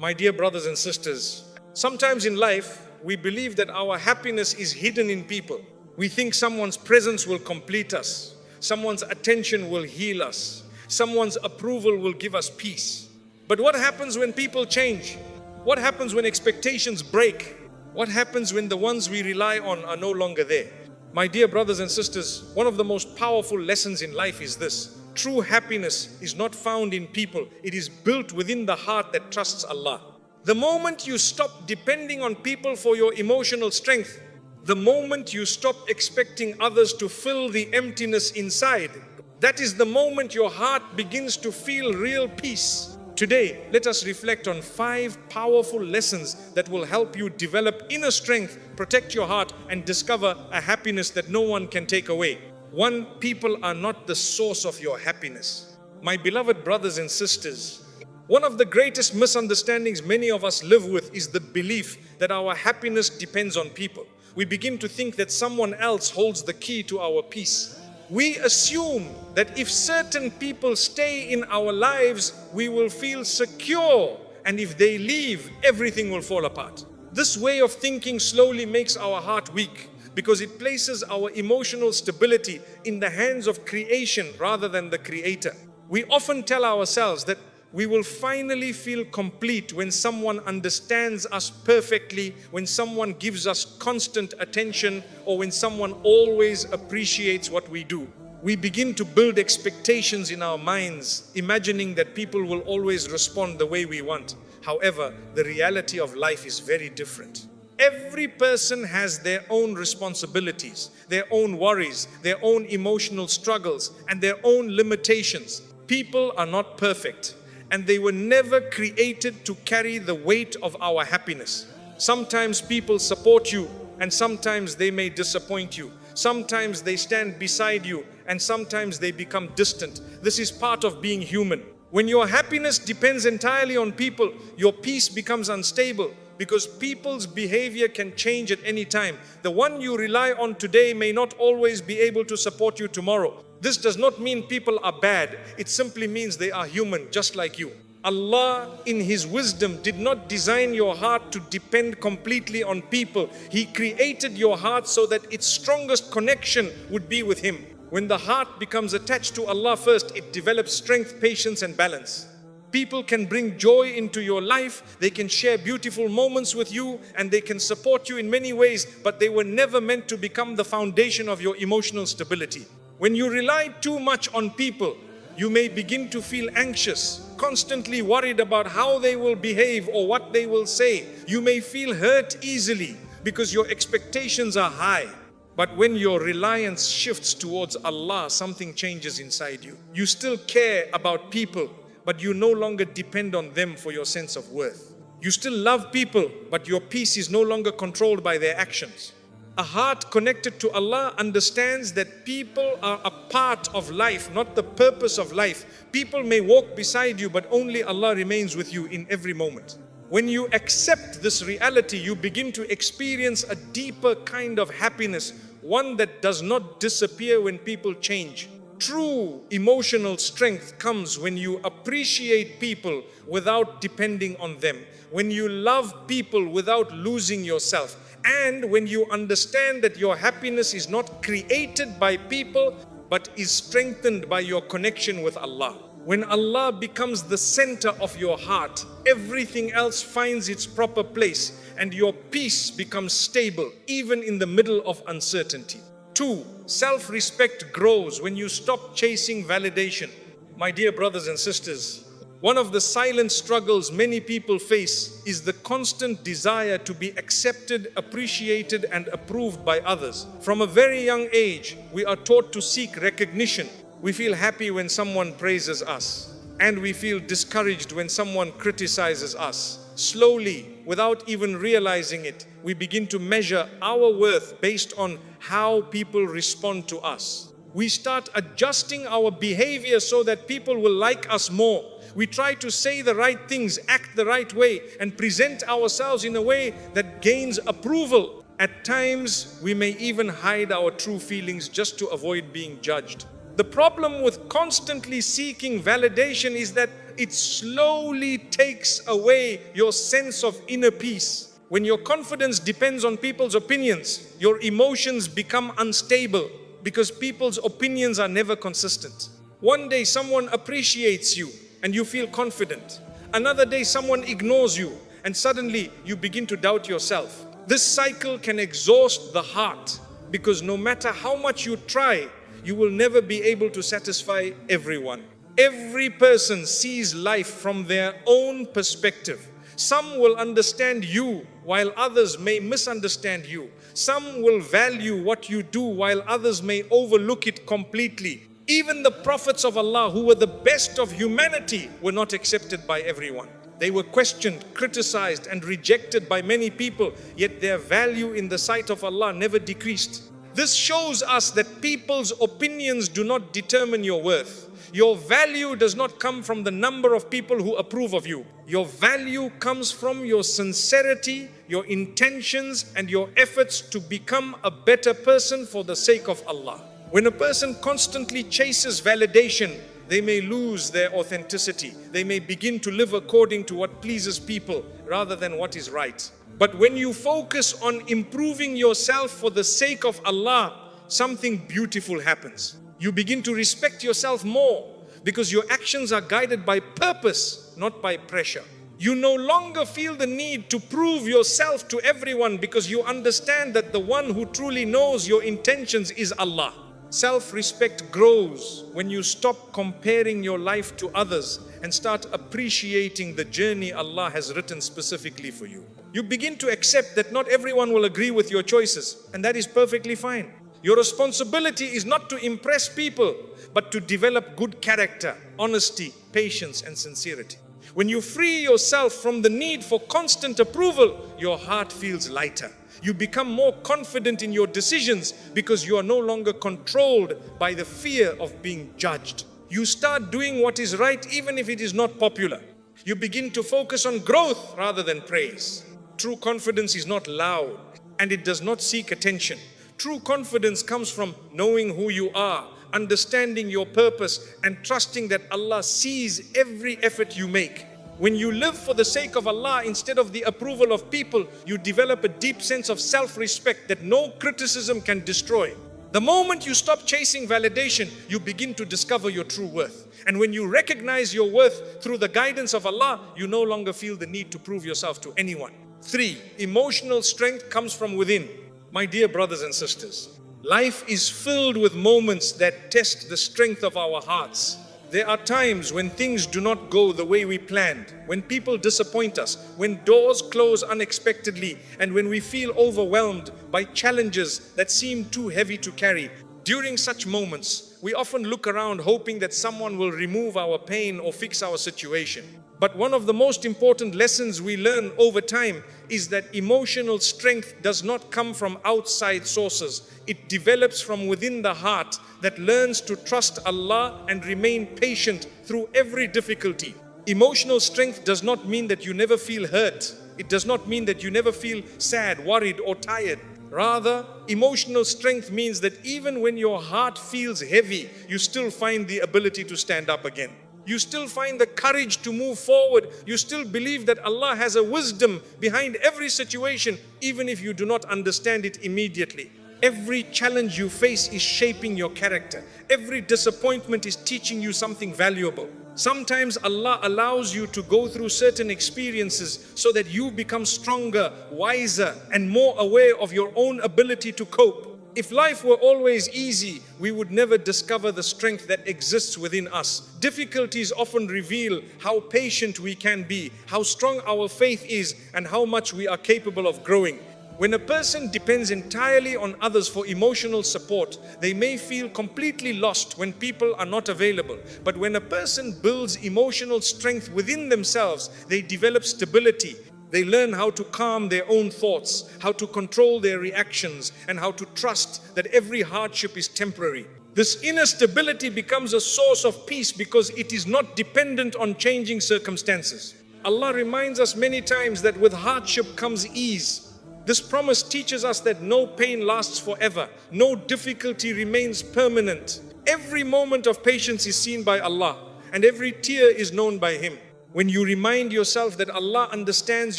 My dear brothers and sisters, sometimes in life, we believe that our happiness is hidden in people. We think someone's presence will complete us. Someone's attention will heal us. Someone's approval will give us peace. But what happens when people change? What happens when expectations break? What happens when the ones we rely on are no longer there? My dear brothers and sisters, one of the most powerful lessons in life is this. True happiness is not found in people. It is built within the heart that trusts Allah. The moment you stop depending on people for your emotional strength, the moment you stop expecting others to fill the emptiness inside, that is the moment your heart begins to feel real peace. Today, let us reflect on 5 powerful lessons that will help you develop inner strength, protect your heart, and discover a happiness that no one can take away. 1. People are not the source of your happiness. My beloved brothers and sisters, one of the greatest misunderstandings many of us live with is the belief that our happiness depends on people. We begin to think that someone else holds the key to our peace. We assume that if certain people stay in our lives, we will feel secure, and if they leave, everything will fall apart. This way of thinking slowly makes our heart weak, because it places our emotional stability in the hands of creation rather than the Creator. We often tell ourselves that we will finally feel complete when someone understands us perfectly, when someone gives us constant attention, or when someone always appreciates what we do. We begin to build expectations in our minds, imagining that people will always respond the way we want. However, the reality of life is very different. Every person has their own responsibilities, their own worries, their own emotional struggles, and their own limitations. People are not perfect, and they were never created to carry the weight of our happiness. Sometimes people support you, and sometimes they may disappoint you. Sometimes they stand beside you, and sometimes they become distant. This is part of being human. When your happiness depends entirely on people, your peace becomes unstable, because people's behavior can change at any time. The one you rely on today may not always be able to support you tomorrow. This does not mean people are bad. It simply means they are human, just like you. Allah, in His wisdom, did not design your heart to depend completely on people. He created your heart so that its strongest connection would be with Him. When the heart becomes attached to Allah first, it develops strength, patience, and balance. People can bring joy into your life, they can share beautiful moments with you, and they can support you in many ways, but they were never meant to become the foundation of your emotional stability. When you rely too much on people, you may begin to feel anxious, constantly worried about how they will behave or what they will say. You may feel hurt easily because your expectations are high. But when your reliance shifts towards Allah, something changes inside you. You still care about people, but you no longer depend on them for your sense of worth. You still love people, but your peace is no longer controlled by their actions. A heart connected to Allah understands that people are a part of life, not the purpose of life. People may walk beside you, but only Allah remains with you in every moment. When you accept this reality, you begin to experience a deeper kind of happiness, one that does not disappear when people change. True emotional strength comes when you appreciate people without depending on them, when you love people without losing yourself, and when you understand that your happiness is not created by people but is strengthened by your connection with Allah. When Allah becomes the center of your heart, everything else finds its proper place, and your peace becomes stable even in the middle of uncertainty. 2. Self-respect grows when you stop chasing validation. My dear brothers and sisters, one of the silent struggles many people face is the constant desire to be accepted, appreciated, and approved by others. From a very young age, we are taught to seek recognition. We feel happy when someone praises us, and we feel discouraged when someone criticizes us. Slowly, without even realizing it, we begin to measure our worth based on how people respond to us. We start adjusting our behavior so that people will like us more. We try to say the right things, act the right way, and present ourselves in a way that gains approval. At times, we may even hide our true feelings just to avoid being judged. The problem with constantly seeking validation is that it slowly takes away your sense of inner peace. When your confidence depends on people's opinions, your emotions become unstable because people's opinions are never consistent. One day someone appreciates you and you feel confident. Another day someone ignores you and suddenly you begin to doubt yourself. This cycle can exhaust the heart because no matter how much you try, you will never be able to satisfy everyone. Every person sees life from their own perspective. Some will understand you while others may misunderstand you. Some will value what you do while others may overlook it completely. Even the prophets of Allah, who were the best of humanity, were not accepted by everyone. They were questioned, criticized and rejected by many people, yet their value in the sight of Allah never decreased. This shows us that people's opinions do not determine your worth. Your value does not come from the number of people who approve of you. Your value comes from your sincerity, your intentions and your efforts to become a better person for the sake of Allah. When a person constantly chases validation, they may lose their authenticity. They may begin to live according to what pleases people rather than what is right. But when you focus on improving yourself for the sake of Allah, something beautiful happens. You begin to respect yourself more because your actions are guided by purpose, not by pressure. You no longer feel the need to prove yourself to everyone because you understand that the one who truly knows your intentions is Allah. Self-respect grows when you stop comparing your life to others and start appreciating the journey Allah has written specifically for you. You begin to accept that not everyone will agree with your choices, and that is perfectly fine. Your responsibility is not to impress people, but to develop good character, honesty, patience, and sincerity. When you free yourself from the need for constant approval, your heart feels lighter. You become more confident in your decisions because you are no longer controlled by the fear of being judged. You start doing what is right even if it is not popular. You begin to focus on growth rather than praise. True confidence is not loud and it does not seek attention. True confidence comes from knowing who you are, understanding your purpose, and trusting that Allah sees every effort you make. When you live for the sake of Allah instead of the approval of people, you develop a deep sense of self-respect that no criticism can destroy. The moment you stop chasing validation, you begin to discover your true worth. And when you recognize your worth through the guidance of Allah, you no longer feel the need to prove yourself to anyone. 3. Emotional strength comes from within. My dear brothers and sisters, life is filled with moments that test the strength of our hearts. There are times when things do not go the way we planned, when people disappoint us, when doors close unexpectedly, and when we feel overwhelmed by challenges that seem too heavy to carry. During such moments, we often look around hoping that someone will remove our pain or fix our situation. But one of the most important lessons we learn over time is that emotional strength does not come from outside sources. It develops from within the heart that learns to trust Allah and remain patient through every difficulty. Emotional strength does not mean that you never feel hurt. It does not mean that you never feel sad, worried, or tired. Rather, emotional strength means that even when your heart feels heavy, you still find the ability to stand up again. You still find the courage to move forward. You still believe that Allah has a wisdom behind every situation, even if you do not understand it immediately. Every challenge you face is shaping your character. Every disappointment is teaching you something valuable. Sometimes Allah allows you to go through certain experiences so that you become stronger, wiser, and more aware of your own ability to cope. If life were always easy, we would never discover the strength that exists within us. Difficulties often reveal how patient we can be, how strong our faith is, and how much we are capable of growing. When a person depends entirely on others for emotional support, they may feel completely lost when people are not available. But when a person builds emotional strength within themselves, they develop stability. They learn how to calm their own thoughts, how to control their reactions, and how to trust that every hardship is temporary. This inner stability becomes a source of peace because it is not dependent on changing circumstances. Allah reminds us many times that with hardship comes ease. This promise teaches us that no pain lasts forever, no difficulty remains permanent. Every moment of patience is seen by Allah, and every tear is known by Him. When you remind yourself that Allah understands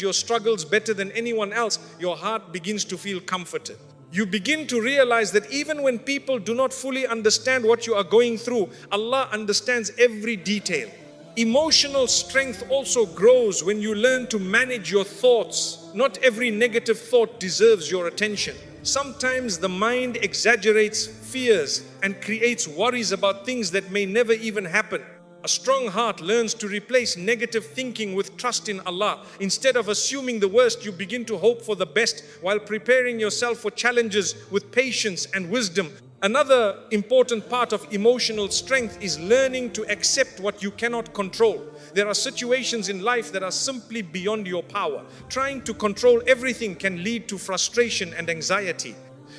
your struggles better than anyone else, your heart begins to feel comforted. You begin to realize that even when people do not fully understand what you are going through, Allah understands every detail. Emotional strength also grows when you learn to manage your thoughts. Not every negative thought deserves your attention. Sometimes the mind exaggerates fears and creates worries about things that may never even happen. A strong heart learns to replace negative thinking with trust in Allah. Instead of assuming the worst, you begin to hope for the best while preparing yourself for challenges with patience and wisdom. Another important part of emotional strength is learning to accept what you cannot control. There are situations in life that are simply beyond your power. Trying to control everything can lead to frustration and anxiety.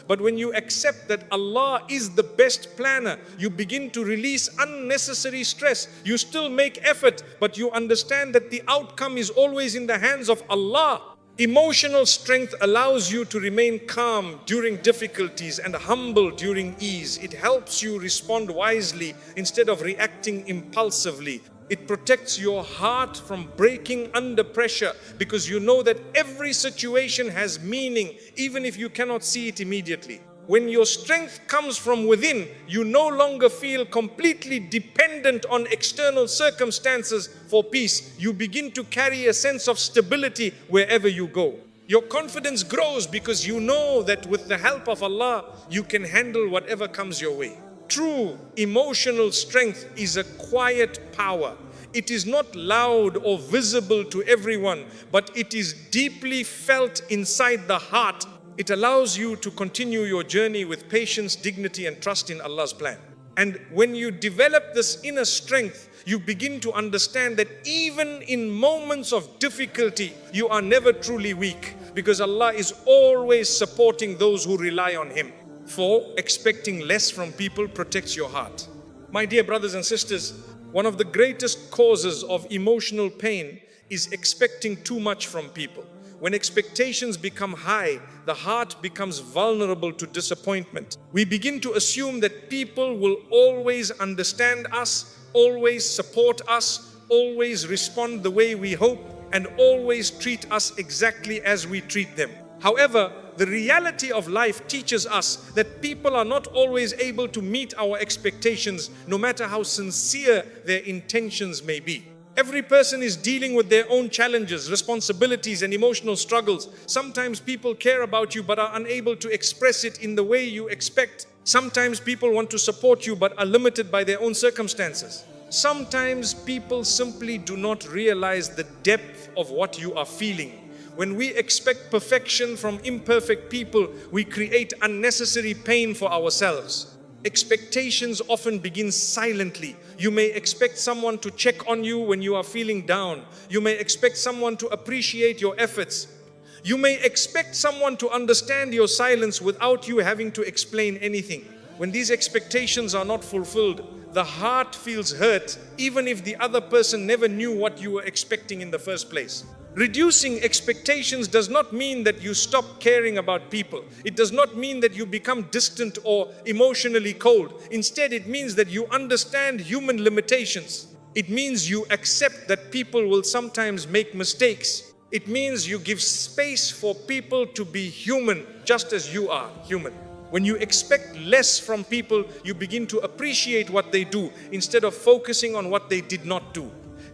But when you accept that Allah is the best planner, you begin to release unnecessary stress. You still make effort, but you understand that the outcome is always in the hands of Allah. Emotional strength allows you to remain calm during difficulties and humble during ease. It helps you respond wisely instead of reacting impulsively. It protects your heart from breaking under pressure because you know that every situation has meaning, even if you cannot see it immediately. When your strength comes from within, you no longer feel completely dependent on external circumstances for peace. You begin to carry a sense of stability wherever you go. Your confidence grows because you know that with the help of Allah, you can handle whatever comes your way. True emotional strength is a quiet power. It is not loud or visible to everyone, but it is deeply felt inside the heart. It allows you to continue your journey with patience, dignity, and trust in Allah's plan. And when you develop this inner strength, you begin to understand that even in moments of difficulty, you are never truly weak because Allah is always supporting those who rely on Him. 4. Expecting less from people protects your heart. My dear brothers and sisters, one of the greatest causes of emotional pain is expecting too much from people. When expectations become high, the heart becomes vulnerable to disappointment. We begin to assume that people will always understand us, always support us, always respond the way we hope, and always treat us exactly as we treat them. However, the reality of life teaches us that people are not always able to meet our expectations, no matter how sincere their intentions may be. Every person is dealing with their own challenges, responsibilities, and emotional struggles. Sometimes people care about you but are unable to express it in the way you expect. Sometimes people want to support you but are limited by their own circumstances. Sometimes people simply do not realize the depth of what you are feeling. When we expect perfection from imperfect people, we create unnecessary pain for ourselves. Expectations often begin silently. You may expect someone to check on you when you are feeling down. You may expect someone to appreciate your efforts. You may expect someone to understand your silence without you having to explain anything. When these expectations are not fulfilled, the heart feels hurt, even if the other person never knew what you were expecting in the first place. Reducing expectations does not mean that you stop caring about people. It does not mean that you become distant or emotionally cold. Instead, it means that you understand human limitations. It means you accept that people will sometimes make mistakes. It means you give space for people to be human, just as you are human. When you expect less from people, you begin to appreciate what they do instead of focusing on what they did not do.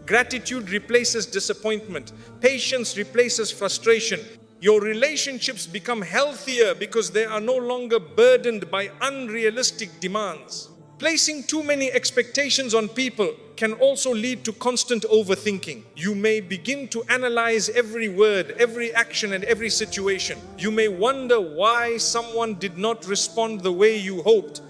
Gratitude replaces disappointment. Patience replaces frustration. Your relationships become healthier because they are no longer burdened by unrealistic demands. Placing too many expectations on people can also lead to constant overthinking. You may begin to analyze every word, every action, and every situation. You may wonder why someone did not respond the way you hoped.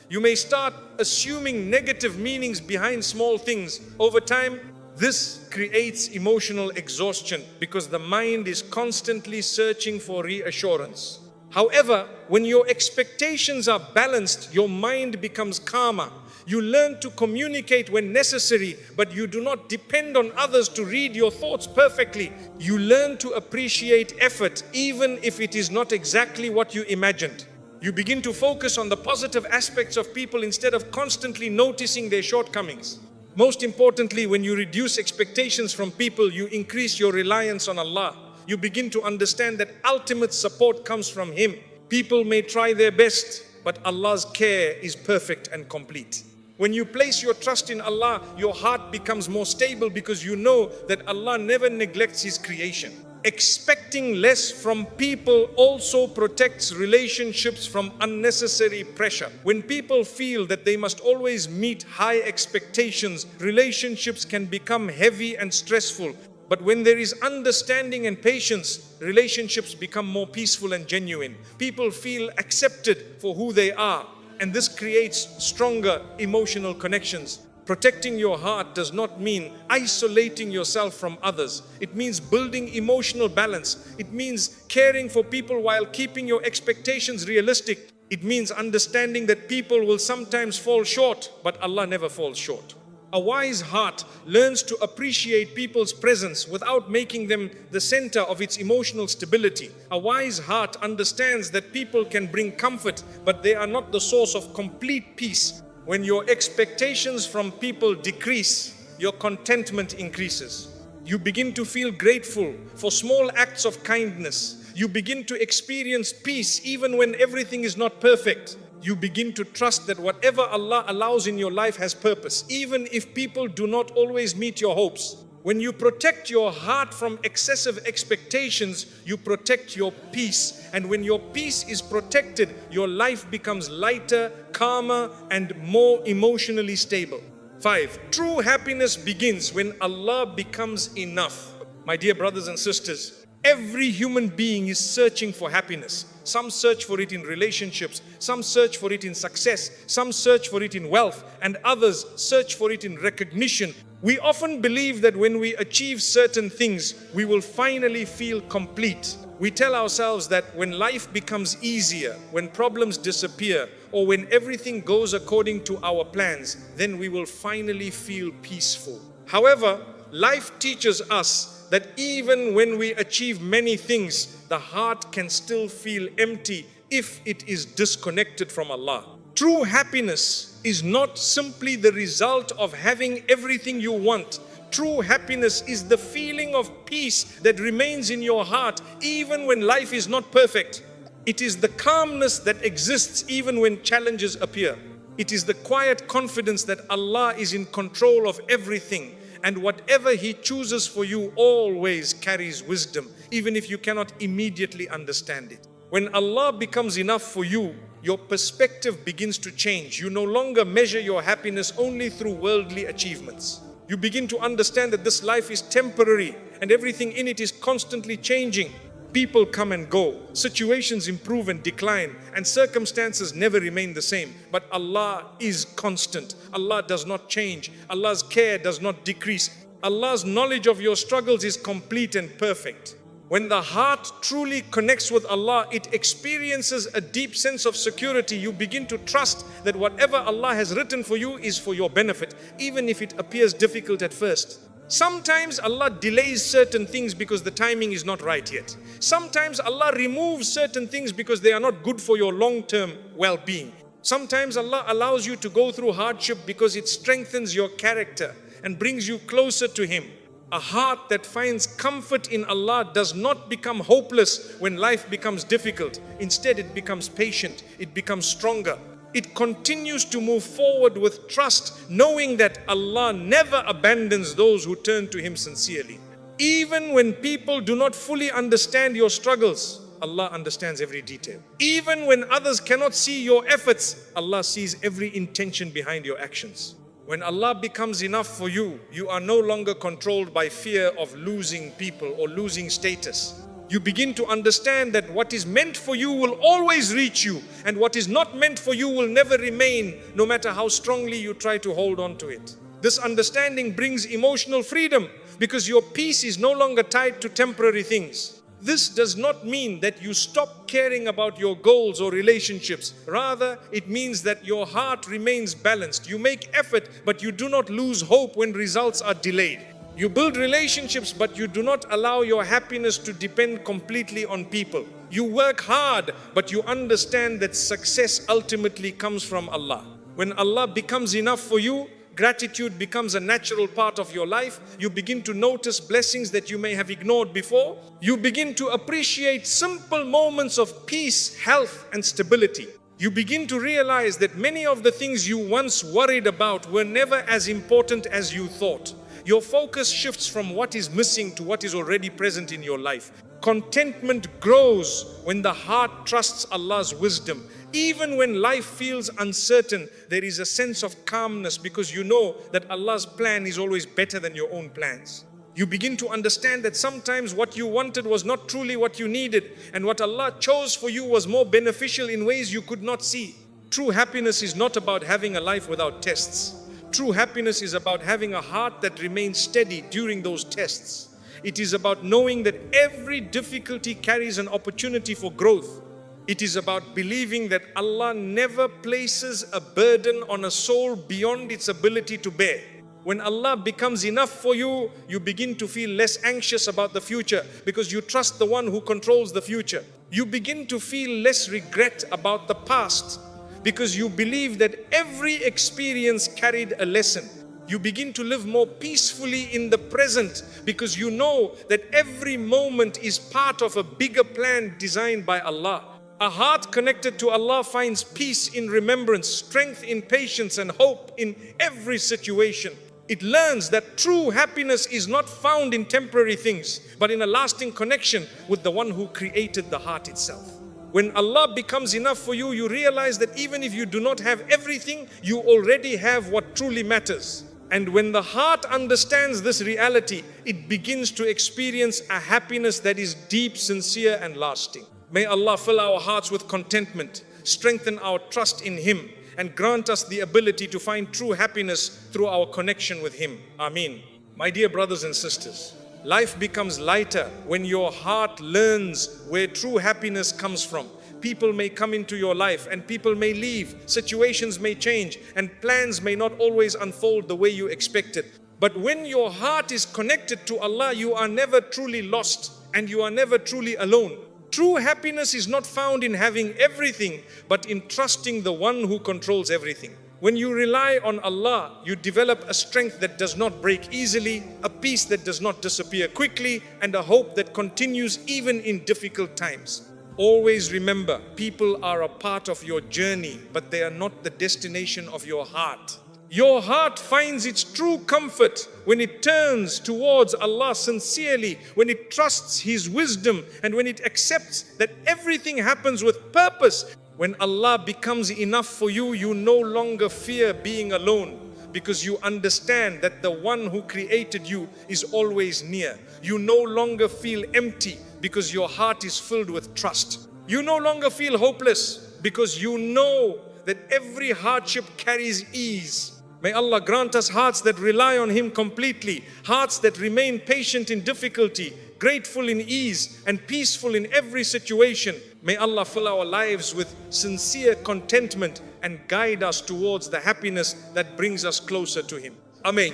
You may start assuming negative meanings behind small things. Over time, this creates emotional exhaustion because the mind is constantly searching for reassurance. However, when your expectations are balanced, your mind becomes calmer. You learn to communicate when necessary, but you do not depend on others to read your thoughts perfectly. You learn to appreciate effort, even if it is not exactly what you imagined. You begin to focus on the positive aspects of people instead of constantly noticing their shortcomings. Most importantly, when you reduce expectations from people, you increase your reliance on Allah. You begin to understand that ultimate support comes from Him. People may try their best, but Allah's care is perfect and complete. When you place your trust in Allah, your heart becomes more stable because you know that Allah never neglects His creation. Expecting less from people also protects relationships from unnecessary pressure. When people feel that they must always meet high expectations, relationships can become heavy and stressful. But when there is understanding and patience, relationships become more peaceful and genuine. People feel accepted for who they are, and this creates stronger emotional connections. Protecting your heart does not mean isolating yourself from others. It means building emotional balance. It means caring for people while keeping your expectations realistic. It means understanding that people will sometimes fall short, but Allah never falls short. A wise heart learns to appreciate people's presence without making them the center of its emotional stability. A wise heart understands that people can bring comfort, but they are not the source of complete peace. When your expectations from people decrease, your contentment increases. You begin to feel grateful for small acts of kindness. You begin to experience peace even when everything is not perfect. You begin to trust that whatever Allah allows in your life has purpose, even if people do not always meet your hopes. When you protect your heart from excessive expectations, you protect your peace. And when your peace is protected, your life becomes lighter, calmer, and more emotionally stable. 5. True happiness begins when Allah becomes enough. My dear brothers and sisters, every human being is searching for happiness. Some search for it in relationships, some search for it in success, some search for it in wealth, and others search for it in recognition. We often believe that when we achieve certain things, we will finally feel complete. We tell ourselves that when life becomes easier, when problems disappear, or when everything goes according to our plans, then we will finally feel peaceful. However, life teaches us that even when we achieve many things, the heart can still feel empty if it is disconnected from Allah. True happiness is not simply the result of having everything you want. True happiness is the feeling of peace that remains in your heart even when life is not perfect. It is the calmness that exists even when challenges appear. It is the quiet confidence that Allah is in control of everything, and whatever He chooses for you always carries wisdom, even if you cannot immediately understand it. When Allah becomes enough for you, your perspective begins to change. You no longer measure your happiness only through worldly achievements. You begin to understand that this life is temporary and everything in it is constantly changing. People come and go, situations improve and decline, and circumstances never remain the same. But Allah is constant. Allah does not change. Allah's care does not decrease. Allah's knowledge of your struggles is complete and perfect. When the heart truly connects with Allah, it experiences a deep sense of security. You begin to trust that whatever Allah has written for you is for your benefit, even if it appears difficult at first. Sometimes Allah delays certain things because the timing is not right yet. Sometimes Allah removes certain things because they are not good for your long-term well-being. Sometimes Allah allows you to go through hardship because it strengthens your character and brings you closer to Him. A heart that finds comfort in Allah does not become hopeless when life becomes difficult. Instead, it becomes patient, it becomes stronger. It continues to move forward with trust, knowing that Allah never abandons those who turn to Him sincerely. Even when people do not fully understand your struggles, Allah understands every detail. Even when others cannot see your efforts, Allah sees every intention behind your actions. When Allah becomes enough for you, you are no longer controlled by fear of losing people or losing status. You begin to understand that what is meant for you will always reach you, and what is not meant for you will never remain, no matter how strongly you try to hold on to it. This understanding brings emotional freedom because your peace is no longer tied to temporary things. This does not mean that you stop caring about your goals or relationships. Rather, it means that your heart remains balanced. You make effort, but you do not lose hope when results are delayed. You build relationships, but you do not allow your happiness to depend completely on people. You work hard, but you understand that success ultimately comes from Allah. When Allah becomes enough for you, Gratitude becomes a natural part of your life. You begin to notice blessings that you may have ignored before. You begin to appreciate simple moments of peace, health, and stability. You begin to realize that many of the things you once worried about were never as important as you thought. Your focus shifts from what is missing to what is already present in your life. Contentment grows when the heart trusts Allah's wisdom. Even when life feels uncertain, there is a sense of calmness because you know that Allah's plan is always better than your own plans. You begin to understand that sometimes what you wanted was not truly what you needed, and what Allah chose for you was more beneficial in ways you could not see. True happiness is not about having a life without tests. True happiness is about having a heart that remains steady during those tests. It is about knowing that every difficulty carries an opportunity for growth. It is about believing that Allah never places a burden on a soul beyond its ability to bear. When Allah becomes enough for you, you begin to feel less anxious about the future because you trust the one who controls the future. You begin to feel less regret about the past because you believe that every experience carried a lesson. You begin to live more peacefully in the present because you know that every moment is part of a bigger plan designed by Allah. A heart connected to Allah finds peace in remembrance, strength in patience, and hope in every situation. It learns that true happiness is not found in temporary things, but in a lasting connection with the one who created the heart itself. When Allah becomes enough for you, you realize that even if you do not have everything, you already have what truly matters. And when the heart understands this reality, it begins to experience a happiness that is deep, sincere, and lasting. May Allah fill our hearts with contentment, strengthen our trust in Him, and grant us the ability to find true happiness through our connection with Him. Ameen. My dear brothers and sisters, life becomes lighter when your heart learns where true happiness comes from. People may come into your life and people may leave, situations may change, and plans may not always unfold the way you expected. But when your heart is connected to Allah, you are never truly lost and you are never truly alone. True happiness is not found in having everything, but in trusting the one who controls everything. When you rely on Allah, you develop a strength that does not break easily, a peace that does not disappear quickly, and a hope that continues even in difficult times. Always remember, people are a part of your journey, but they are not the destination of your heart. Your heart finds its true comfort when it turns towards Allah sincerely, when it trusts His wisdom, and when it accepts that everything happens with purpose. When Allah becomes enough for you, you no longer fear being alone because you understand that the one who created you is always near. You no longer feel empty because your heart is filled with trust. You no longer feel hopeless because you know that every hardship carries ease. May Allah grant us hearts that rely on Him completely, hearts that remain patient in difficulty, grateful in ease, and peaceful in every situation. May Allah fill our lives with sincere contentment and guide us towards the happiness that brings us closer to Him. Ameen.